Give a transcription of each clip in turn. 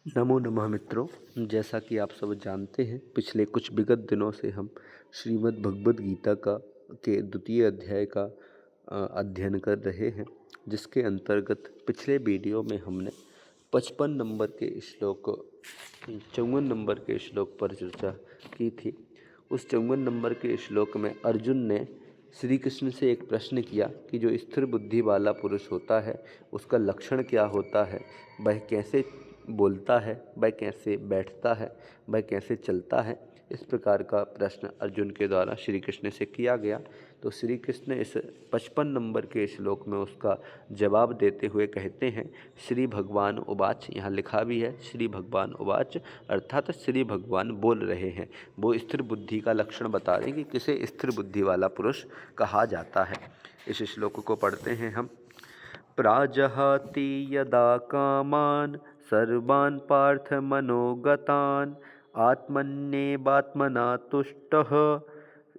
नमो नमः मित्रों। जैसा कि आप सब जानते हैं, पिछले कुछ विगत दिनों से हम श्रीमद् भगवद गीता का के द्वितीय अध्याय का अध्ययन कर रहे हैं, जिसके अंतर्गत पिछले वीडियो में हमने 55 नंबर के श्लोक 54 नंबर के श्लोक पर चर्चा की थी। उस 54 नंबर के श्लोक में अर्जुन ने श्री कृष्ण से एक प्रश्न किया कि जो स्थिर बुद्धि वाला पुरुष होता है उसका लक्षण क्या होता है, वह कैसे बोलता है, वह कैसे बैठता है, वह कैसे चलता है। इस प्रकार का प्रश्न अर्जुन के द्वारा श्री कृष्ण से किया गया। तो श्री कृष्ण इस 55 नंबर के श्लोक में उसका जवाब देते हुए कहते हैं, श्री भगवान उवाच। यहाँ लिखा भी है श्री भगवान उवाच, अर्थात श्री भगवान बोल रहे हैं। वो स्थिर बुद्धि का लक्षण बता रहे हैं कि किसे स्थिर बुद्धि वाला पुरुष कहा जाता है। इस श्लोक को पढ़ते हैं हम। प्राजहाति यदा कामान् सर्वान् पार्थ मनोगतान् आत्मन्येवात्मना तुष्टः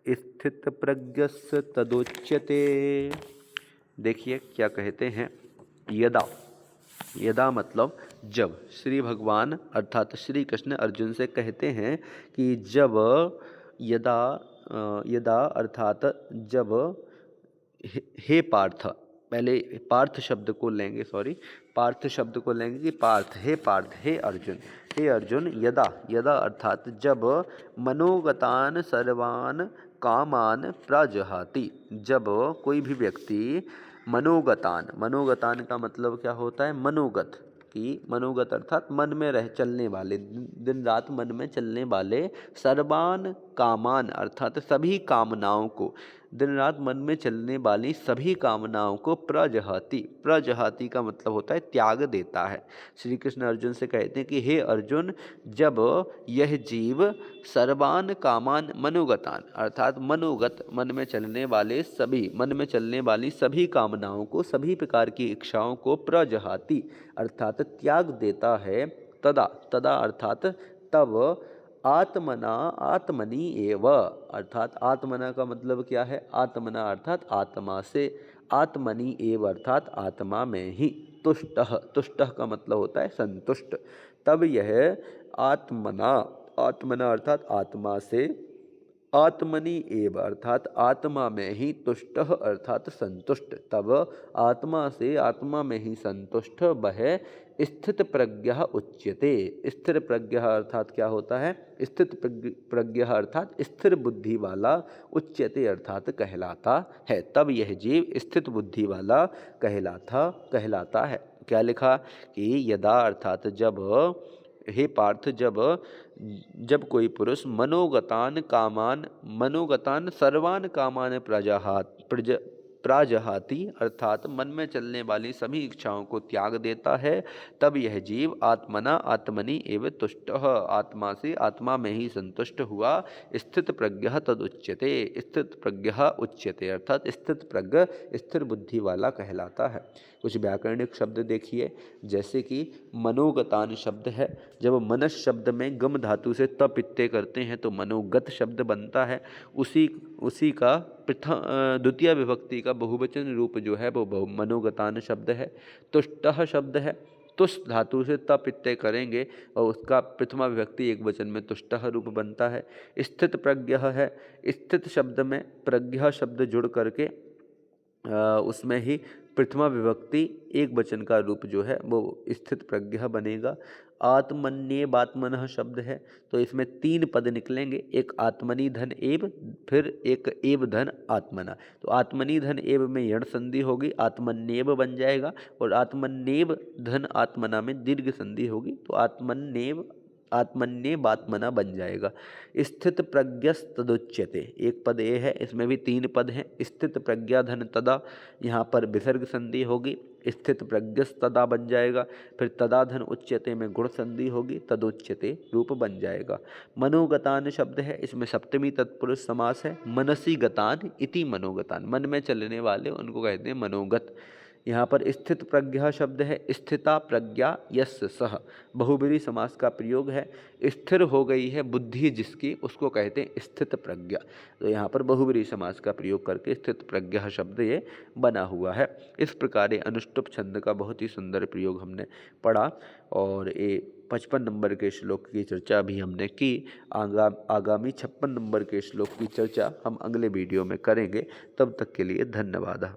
स्थितप्रज्ञस्य तदुच्यते। देखिए क्या कहते हैं। यदा, यदा मतलब जब। श्री भगवान अर्थात श्री कृष्ण अर्जुन से कहते हैं कि जब, यदा यदा अर्थात जब, हे पार्थ, पहले पार्थ शब्द को लेंगे, पार्थ शब्द को लेंगे कि पार्थ, हे अर्जुन, हे अर्जुन। यदा, यदा अर्थात जब, मनोगतान सर्वान कामान प्रजहाति, जब कोई भी व्यक्ति मनोगतान, मनोगतान का मतलब क्या होता है, मनोगत कि मनोगत अर्थात मन में रह चलने वाले, दिन रात मन में चलने वाले, सर्वान कामान अर्थात सभी कामनाओं को, दिन रात मन में चलने वाली सभी कामनाओं को प्रजहाति, प्रजहाति का मतलब होता है त्याग देता है। श्री कृष्ण अर्जुन से कहते हैं कि हे अर्जुन, जब यह जीव सर्वान कामान मनोगतान अर्थात मनोगत, मन में चलने वाले सभी, मन में चलने वाली सभी कामनाओं को, सभी प्रकार की इच्छाओं को प्रजहाति अर्थात त्याग देता है, तदा, तदा अर्थात तब, आत्मना आत्मनि एव अर्थात आत्मना का मतलब क्या है, आत्मना अर्थात आत्मा से, आत्मनि एव अर्थात आत्मा में ही, तुष्टः, तुष्टः का मतलब होता है संतुष्ट। तब यह आत्मना, आत्मना अर्थात आत्मा से, आत्मनि एव अर्थात आत्मा में ही, तुष्ट अर्थात संतुष्ट, तब आत्मा से, आत्मा में ही संतुष्ट वह स्थित प्रज्ञ उच्यते। स्थिर प्रज्ञ अर्थात क्या होता है, स्थित प्रज्ञ अर्थात स्थिर बुद्धि वाला, उच्यते अर्थात कहलाता है। तब यह जीव स्थित बुद्धि वाला कहलाता है। क्या लिखा कि यदा अर्थात जब, हे पार्थ, जब कोई पुरुष मनोगतान कामान, मनोगतान सर्वान कामान प्राजहाति अर्थात मन में चलने वाली सभी इच्छाओं को त्याग देता है, तब यह जीव आत्मना आत्मनि एव तुष्टः आत्मा से, आत्मा में ही संतुष्ट हुआ, स्थित प्रज्ञ तदुच्यते, स्थित प्रज्ञ उच्यते अर्थात स्थित प्रज्ञ, स्थिर बुद्धि वाला कहलाता है। कुछ व्याकरणिक शब्द देखिए, जैसे कि मनोगतान शब्द है, जब मनस शब्द में गम धातु से त पित्ते करते हैं तो मनोगत शब्द बनता है। उसी का द्वितीय विभक्ति का बहुवचन रूप जो है वो मनोगतान शब्द है। तुष्टः शब्द है, तुष धातु से त पित्ते करेंगे और उसका प्रथमा विभक्ति एक वचन में तुष्टः रूप बनता है। स्थित प्रज्ञ है, स्थित शब्द में प्रज्ञ शब्द जुड़ करके उसमें ही प्रथमा विभक्ति एक वचन का रूप जो है वो स्थित प्रज्ञ बनेगा। आत्मन्येवात्मनः शब्द है तो इसमें 3 पद निकलेंगे, एक आत्मनि धन एव, फिर एक एव धन आत्मना। तो आत्मनि धन एव में यण संधि होगी, आत्मन्येव बन जाएगा, और आत्मन्येव धन आत्मना में दीर्घ संधि होगी, तो आत्मन्येव आत्मन्येवात्मना बन जाएगा। स्थित प्रज्ञस्तदुच्यते, एक पद ये है, इसमें भी 3 पद हैं। स्थित प्रज्ञा धन तदा, यहाँ पर विसर्ग संधि होगी, स्थित प्रज्ञस्तदा बन जाएगा। फिर तदा धन उच्यते में गुण संधि होगी, तदुच्यते रूप बन जाएगा। मनोगतान शब्द है, इसमें सप्तमी तत्पुरुष समास है। मनसी गतान इति मनोगतान, मन में चलने वाले उनको कहते हैं मनोगत। यहाँ पर स्थित प्रज्ञा शब्द है, स्थिता प्रज्ञा यस्य सह, बहुब्रीहि समास का प्रयोग है। स्थिर हो गई है बुद्धि जिसकी, उसको कहते हैं स्थित प्रज्ञा। तो यहाँ पर बहुब्रीहि समास का प्रयोग करके स्थित प्रज्ञा शब्द ये बना हुआ है। इस प्रकार ये अनुष्टुप छंद का बहुत ही सुंदर प्रयोग हमने पढ़ा, और ये 55 नंबर के श्लोक की चर्चा भी हमने की। आगामी 56 नंबर के श्लोक की चर्चा हम अगले वीडियो में करेंगे। तब तक के लिए धन्यवाद।